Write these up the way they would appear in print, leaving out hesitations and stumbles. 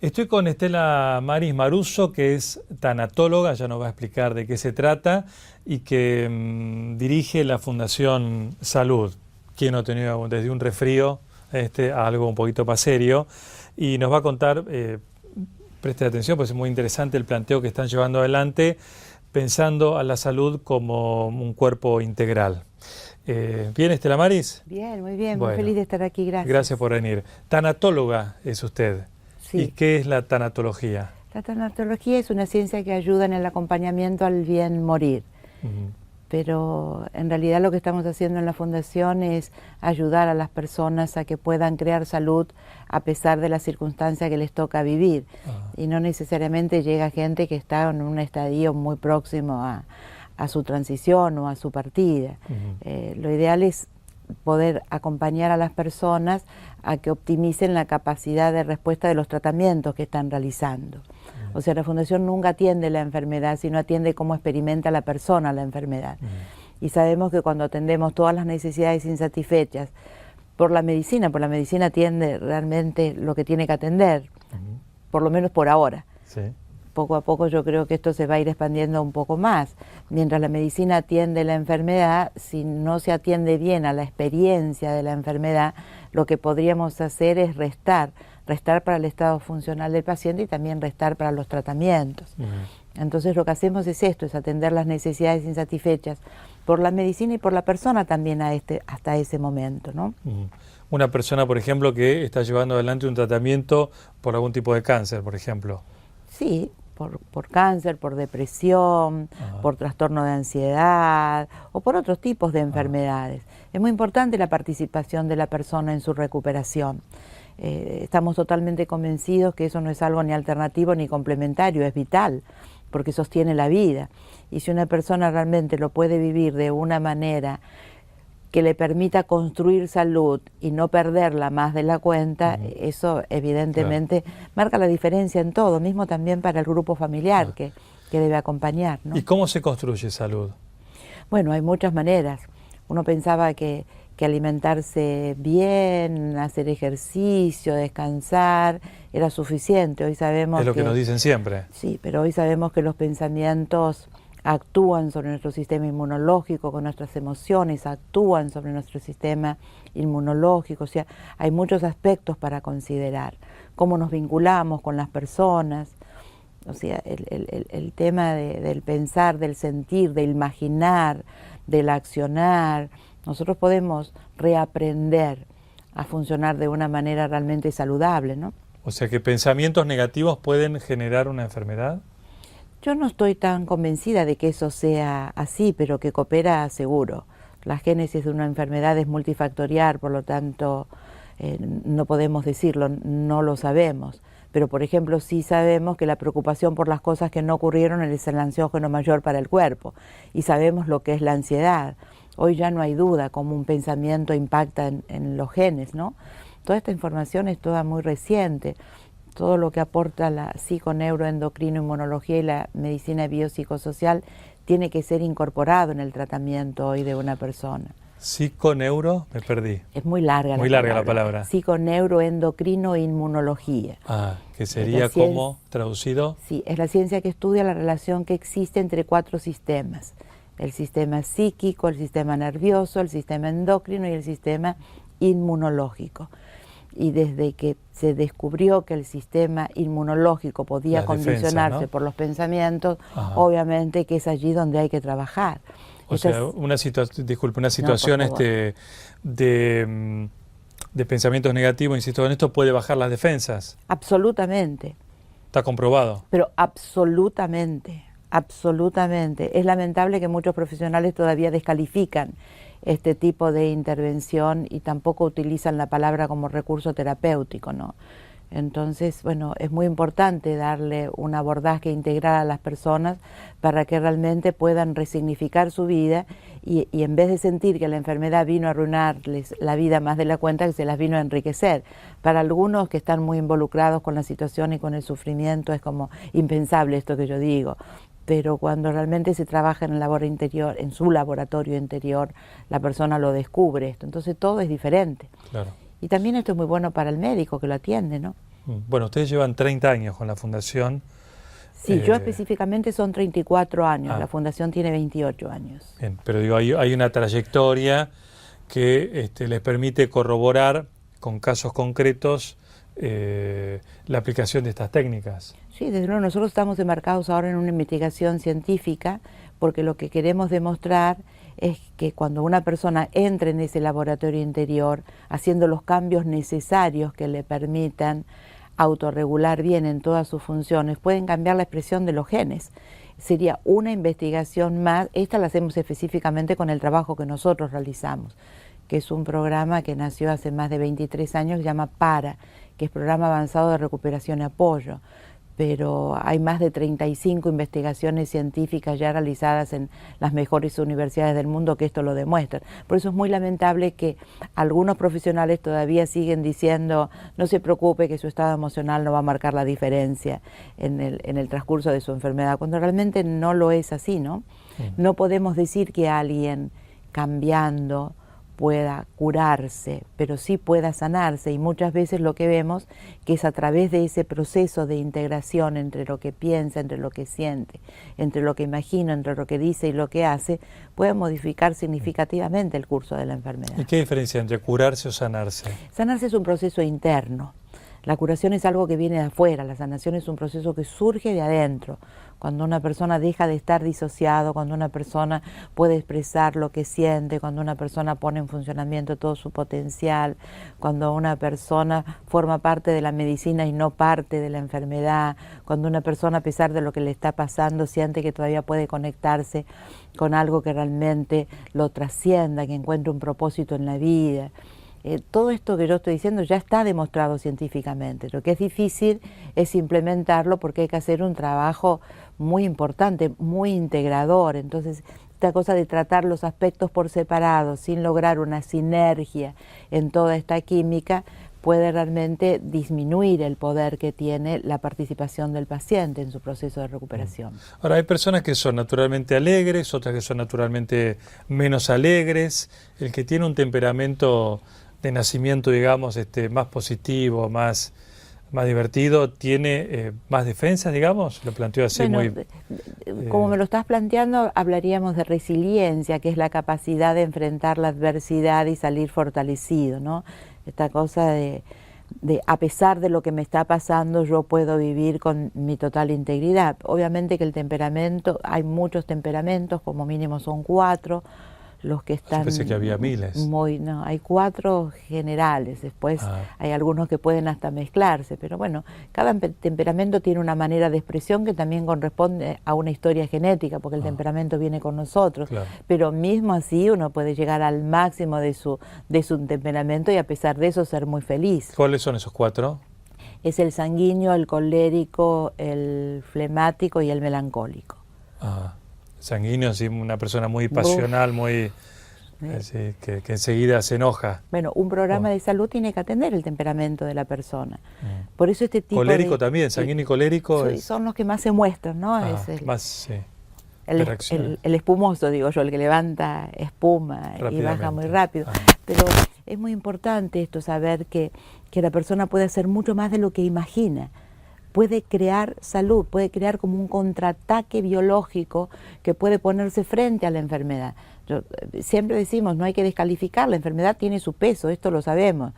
Estoy con Estela Maris Maruso, que es tanatóloga, ya nos va a explicar de qué se trata, y que dirige la Fundación Salud. Quien no ha tenido desde un resfrío a algo un poquito más serio, y nos va a contar, preste atención, pues es muy interesante el planteo que están llevando adelante, pensando a la salud como un cuerpo integral. ¿Bien, Estela Maris? Bien, muy bien, Bueno, muy feliz de estar aquí, gracias. Gracias por venir. Tanatóloga es usted. Sí. ¿Y qué es la tanatología? La tanatología es una ciencia que ayuda en el acompañamiento al bien morir. Pero en realidad lo que estamos haciendo en la Fundación es ayudar a las personas a que puedan crear salud a pesar de la circunstancia que les toca vivir. Y no necesariamente llega gente que está en un estadio muy próximo a su transición o a su partida. Lo ideal es poder acompañar a las personas a que optimicen la capacidad de respuesta de los tratamientos que están realizando. O sea, la Fundación nunca atiende la enfermedad, sino atiende cómo experimenta la persona la enfermedad. Y sabemos que cuando atendemos todas las necesidades insatisfechas por la medicina atiende realmente lo que tiene que atender, por lo menos por ahora. Sí. Poco a poco yo creo que esto se va a ir expandiendo un poco más. Mientras la medicina atiende la enfermedad, si no se atiende bien a la experiencia de la enfermedad, lo que podríamos hacer es restar para el estado funcional del paciente y también restar para los tratamientos. Entonces lo que hacemos es esto, es atender las necesidades insatisfechas por la medicina y por la persona también hasta ese momento, ¿no? Una persona, por ejemplo, que está llevando adelante un tratamiento por algún tipo de cáncer, por ejemplo. Sí, por cáncer, por depresión, por trastorno de ansiedad o por otros tipos de enfermedades. Es muy importante la participación de la persona en su recuperación. Estamos totalmente convencidos que eso no es algo ni alternativo ni complementario, es vital, porque sostiene la vida. Y si una persona realmente lo puede vivir de una manera que le permita construir salud y no perderla más de la cuenta, eso evidentemente marca la diferencia en todo, mismo también para el grupo familiar que debe acompañar, ¿no? ¿Y cómo se construye salud? Bueno, hay muchas maneras. Uno pensaba que alimentarse bien, hacer ejercicio, descansar, era suficiente. Hoy sabemos es lo que nos dicen siempre. Sí, pero hoy sabemos que los pensamientos actúan sobre nuestro sistema inmunológico, con nuestras emociones, actúan sobre nuestro sistema inmunológico, o sea, hay muchos aspectos para considerar, cómo nos vinculamos con las personas, o sea, el tema del pensar, del sentir, del imaginar, del accionar. Nosotros podemos reaprender a funcionar de una manera realmente saludable, ¿no? O sea, que pensamientos negativos pueden generar una enfermedad. Yo no estoy tan convencida de que eso sea así, pero que coopera seguro. La génesis de una enfermedad es multifactorial, por lo tanto no podemos decirlo, no lo sabemos. Pero, por ejemplo, sí sabemos que la preocupación por las cosas que no ocurrieron es el ansiógeno mayor para el cuerpo. Y sabemos lo que es la ansiedad. Hoy ya no hay duda cómo un pensamiento impacta en los genes, ¿no? Toda esta información es toda muy reciente. Todo lo que aporta la psiconeuroendocrino-inmunología y la medicina biopsicosocial tiene que ser incorporado en el tratamiento hoy de una persona. Psiconeuro, me perdí. Es muy larga la palabra. Psiconeuroendocrino-inmunología. Que sería como traducido. Sí, es la ciencia que estudia la relación que existe entre 4 sistemas. El sistema psíquico, el sistema nervioso, el sistema endocrino y el sistema inmunológico. Y desde que se descubrió que el sistema inmunológico podía condicionarse, ¿no?, por los pensamientos, obviamente que es allí donde hay que trabajar. O sea, una situación de pensamientos negativos, insisto en esto, puede bajar las defensas. Absolutamente. Está comprobado. Pero absolutamente. Absolutamente. Es lamentable que muchos profesionales todavía descalifican este tipo de intervención y tampoco utilizan la palabra como recurso terapéutico, ¿no? Entonces, bueno, es muy importante darle un abordaje integral a las personas para que realmente puedan resignificar su vida y en vez de sentir que la enfermedad vino a arruinarles la vida más de la cuenta, que se las vino a enriquecer. Para algunos que están muy involucrados con la situación y con el sufrimiento es como impensable esto que yo digo. Pero cuando realmente se trabaja en el laboratorio interior, en su laboratorio interior, la persona lo descubre esto. Entonces todo es diferente. Claro. Y también esto es muy bueno para el médico que lo atiende, ¿no? Bueno, ustedes llevan 30 años con la fundación. Sí, yo específicamente son 34 años, la fundación tiene 28 años. Bien, pero digo, hay una trayectoria que les permite corroborar con casos concretos la aplicación de estas técnicas. Sí, desde luego nosotros estamos enmarcados ahora en una investigación científica porque lo que queremos demostrar es que cuando una persona entra en ese laboratorio interior haciendo los cambios necesarios que le permitan autorregular bien en todas sus funciones, pueden cambiar la expresión de los genes. Sería una investigación más, esta la hacemos específicamente con el trabajo que nosotros realizamos, que es un programa que nació hace más de 23 años, se llama PARA, que es Programa Avanzado de Recuperación y Apoyo. Pero hay más de 35 investigaciones científicas ya realizadas en las mejores universidades del mundo que esto lo demuestran. Por eso es muy lamentable que algunos profesionales todavía siguen diciendo no se preocupe que su estado emocional no va a marcar la diferencia en el transcurso de su enfermedad, cuando realmente no lo es así, ¿no? No podemos decir que alguien cambiando pueda curarse, pero sí pueda sanarse, y muchas veces lo que vemos que es a través de ese proceso de integración entre lo que piensa, entre lo que siente, entre lo que imagina, entre lo que dice y lo que hace, puede modificar significativamente el curso de la enfermedad. ¿Y qué diferencia entre curarse o sanarse? Sanarse es un proceso interno. La curación es algo que viene de afuera, la sanación es un proceso que surge de adentro. Cuando una persona deja de estar disociado, cuando una persona puede expresar lo que siente, cuando una persona pone en funcionamiento todo su potencial, cuando una persona forma parte de la medicina y no parte de la enfermedad, cuando una persona, a pesar de lo que le está pasando, siente que todavía puede conectarse con algo que realmente lo trascienda, que encuentre un propósito en la vida. Todo esto que yo estoy diciendo ya está demostrado científicamente. Lo que es difícil es implementarlo porque hay que hacer un trabajo muy importante, muy integrador. Entonces, esta cosa de tratar los aspectos por separado sin lograr una sinergia en toda esta química puede realmente disminuir el poder que tiene la participación del paciente en su proceso de recuperación. Ahora, hay personas que son naturalmente alegres, otras que son naturalmente menos alegres. El que tiene un temperamento de nacimiento, digamos, más positivo, más divertido, tiene más defensas, digamos, lo planteo así muy... Como me lo estás planteando, hablaríamos de resiliencia, que es la capacidad de enfrentar la adversidad y salir fortalecido, ¿no? Esta cosa de a pesar de lo que me está pasando, yo puedo vivir con mi total integridad. Obviamente que el temperamento, hay muchos temperamentos, como mínimo son 4, los que están... Yo pensé que había miles. No, hay 4 generales, después hay algunos que pueden hasta mezclarse, pero bueno, cada temperamento tiene una manera de expresión que también corresponde a una historia genética, porque el temperamento viene con nosotros, claro. Pero mismo así uno puede llegar al máximo de su temperamento y a pesar de eso ser muy feliz. ¿Cuáles son esos 4? Es el sanguíneo, el colérico, el flemático y el melancólico. Sanguíneo, sí, una persona muy pasional, muy así, que enseguida se enoja. Bueno, un programa de salud tiene que atender el temperamento de la persona. Por eso este tipo colérico también, sanguíneo y colérico. Son los que más se muestran, ¿no? El espumoso, digo yo, el que levanta espuma y baja muy rápido. Pero es muy importante esto, saber que la persona puede hacer mucho más de lo que imagina. Puede crear salud, puede crear como un contraataque biológico que puede ponerse frente a la enfermedad. Siempre decimos, no hay que descalificar, la enfermedad tiene su peso, esto lo sabemos,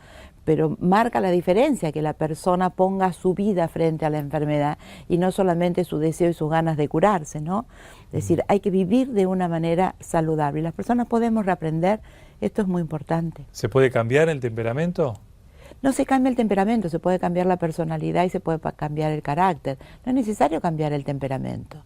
pero marca la diferencia que la persona ponga su vida frente a la enfermedad y no solamente su deseo y sus ganas de curarse, ¿no? Es decir, hay que vivir de una manera saludable y las personas podemos reaprender, esto es muy importante. ¿Se puede cambiar el temperamento? No se cambia el temperamento, se puede cambiar la personalidad y se puede cambiar el carácter. No es necesario cambiar el temperamento.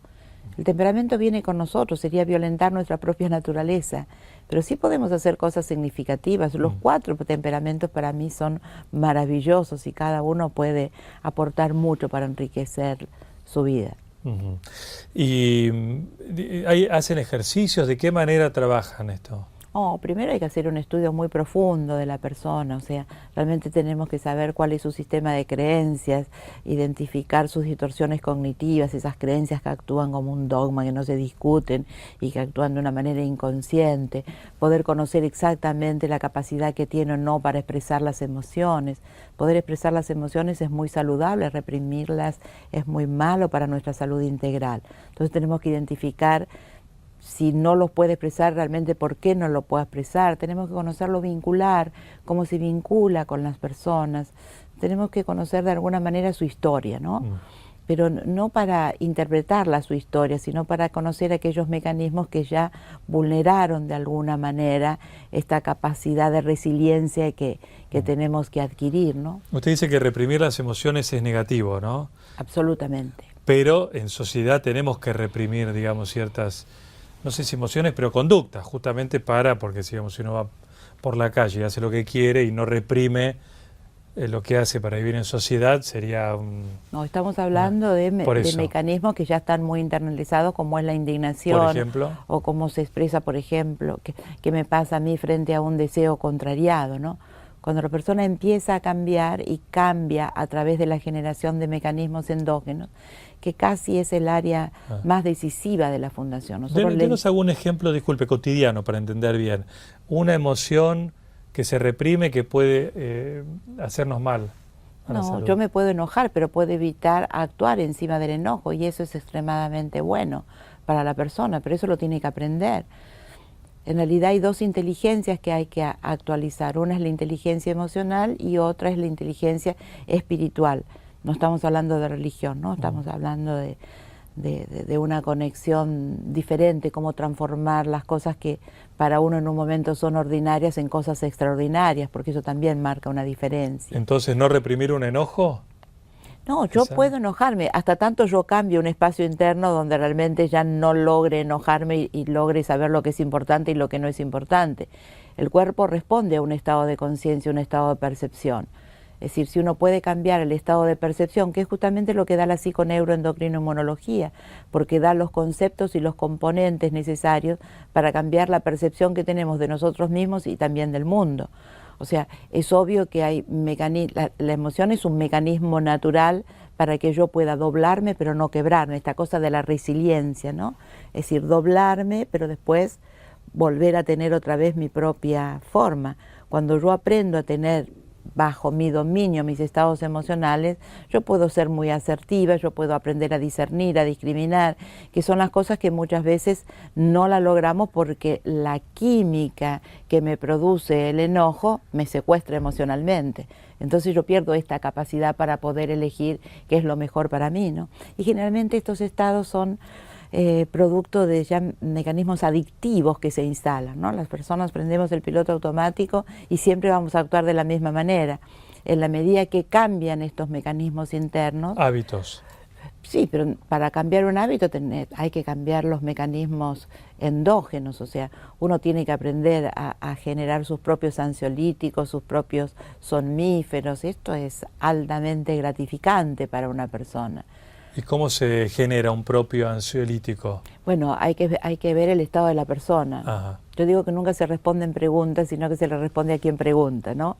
El temperamento viene con nosotros, sería violentar nuestra propia naturaleza. Pero sí podemos hacer cosas significativas. Los 4 temperamentos para mí son maravillosos y cada uno puede aportar mucho para enriquecer su vida. ¿Y hacen ejercicios? ¿De qué manera trabajan esto? Oh, primero hay que hacer un estudio muy profundo de la persona, o sea, realmente tenemos que saber cuál es su sistema de creencias, identificar sus distorsiones cognitivas, esas creencias que actúan como un dogma, que no se discuten y que actúan de una manera inconsciente, poder conocer exactamente la capacidad que tiene o no para expresar las emociones. Poder expresar las emociones es muy saludable, reprimirlas es muy malo para nuestra salud integral. Entonces tenemos que identificar si no los puede expresar realmente, ¿por qué no lo puede expresar? Tenemos que conocerlo vincular, cómo se vincula con las personas. Tenemos que conocer de alguna manera su historia, ¿no? Pero no para interpretarla su historia, sino para conocer aquellos mecanismos que ya vulneraron de alguna manera esta capacidad de resiliencia que tenemos que adquirir, ¿no? Usted dice que reprimir las emociones es negativo, ¿no? Absolutamente. Pero en sociedad tenemos que reprimir, digamos, ciertas, no sé si emociones, pero conductas, justamente porque si uno va por la calle y hace lo que quiere y no reprime lo que hace para vivir en sociedad, sería un... No, estamos hablando de mecanismos que ya están muy internalizados, como es la indignación, por ejemplo, o cómo se expresa, por ejemplo, que me pasa a mí frente a un deseo contrariado, ¿no? Cuando la persona empieza a cambiar y cambia a través de la generación de mecanismos endógenos, que casi es el área más decisiva de la Fundación. Denos algún ejemplo, disculpe, cotidiano para entender bien. Una emoción que se reprime que puede hacernos mal. No, yo me puedo enojar, pero puedo evitar actuar encima del enojo y eso es extremadamente bueno para la persona, pero eso lo tiene que aprender. En realidad hay dos inteligencias que hay que actualizar. Una es la inteligencia emocional y otra es la inteligencia espiritual. No estamos hablando de religión, ¿no? Estamos hablando de una conexión diferente, cómo transformar las cosas que para uno en un momento son ordinarias en cosas extraordinarias, porque eso también marca una diferencia. Entonces, ¿no reprimir un enojo? No, yo puedo enojarme, hasta tanto yo cambio un espacio interno donde realmente ya no logre enojarme y logre saber lo que es importante y lo que no es importante. El cuerpo responde a un estado de conciencia, un estado de percepción. Es decir, si uno puede cambiar el estado de percepción, que es justamente lo que da la psiconeuroendocrinoinmunología, porque da los conceptos y los componentes necesarios para cambiar la percepción que tenemos de nosotros mismos y también del mundo. O sea, es obvio que hay la emoción es un mecanismo natural para que yo pueda doblarme pero no quebrarme, esta cosa de la resiliencia, ¿no? Es decir, doblarme pero después volver a tener otra vez mi propia forma. Cuando yo aprendo a tener bajo mi dominio mis estados emocionales, yo puedo ser muy asertiva, yo puedo aprender a discernir, a discriminar, que son las cosas que muchas veces no la logramos porque la química que me produce el enojo me secuestra emocionalmente. Entonces yo pierdo esta capacidad para poder elegir qué es lo mejor para mí, ¿no? Y generalmente estos estados son producto de ya mecanismos adictivos que se instalan, ¿no? Las personas prendemos el piloto automático y siempre vamos a actuar de la misma manera. En la medida que cambian estos mecanismos internos... Hábitos. Sí, pero para cambiar un hábito hay que cambiar los mecanismos endógenos, o sea, uno tiene que aprender a generar sus propios ansiolíticos, sus propios somníferos. Esto es altamente gratificante para una persona. ¿Y cómo se genera un propio ansiolítico? Bueno, hay que ver el estado de la persona. Ajá. Yo digo que nunca se responden preguntas, sino que se le responde a quien pregunta, ¿no?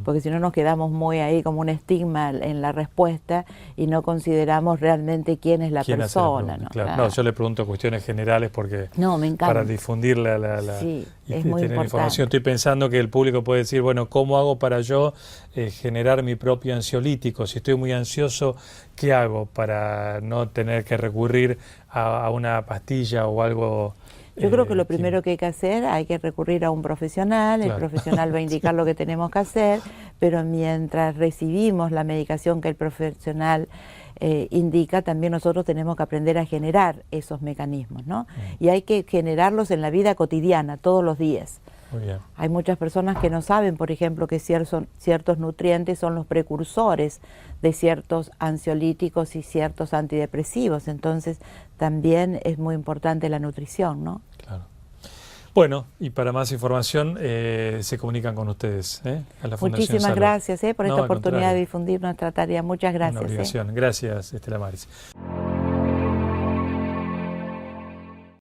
Porque si no nos quedamos muy ahí como un estigma en la respuesta y no consideramos realmente quién es la persona, ¿no? Claro. No, yo le pregunto cuestiones generales porque me encanta. Para difundir sí, y es muy tener importante. información. Estoy pensando que el público puede decir, bueno, ¿cómo hago para yo generar mi propio ansiolítico? Si estoy muy ansioso, ¿qué hago para no tener que recurrir a una pastilla o algo? Yo creo que lo primero que hay que hacer, hay que recurrir a un profesional, el profesional va a indicar lo que tenemos que hacer, pero mientras recibimos la medicación que el profesional indica, también nosotros tenemos que aprender a generar esos mecanismos, ¿no? Y hay que generarlos en la vida cotidiana, todos los días. Muy bien. Hay muchas personas que no saben, por ejemplo, que ciertos nutrientes son los precursores de ciertos ansiolíticos y ciertos antidepresivos. Entonces, también es muy importante la nutrición, ¿no? Claro. Bueno, y para más información se comunican con ustedes, a la Fundación Muchísimas Salud. gracias por esta oportunidad contrario. de difundir nuestra tarea. Muchas gracias. Una obligación. Gracias, Estela Maris.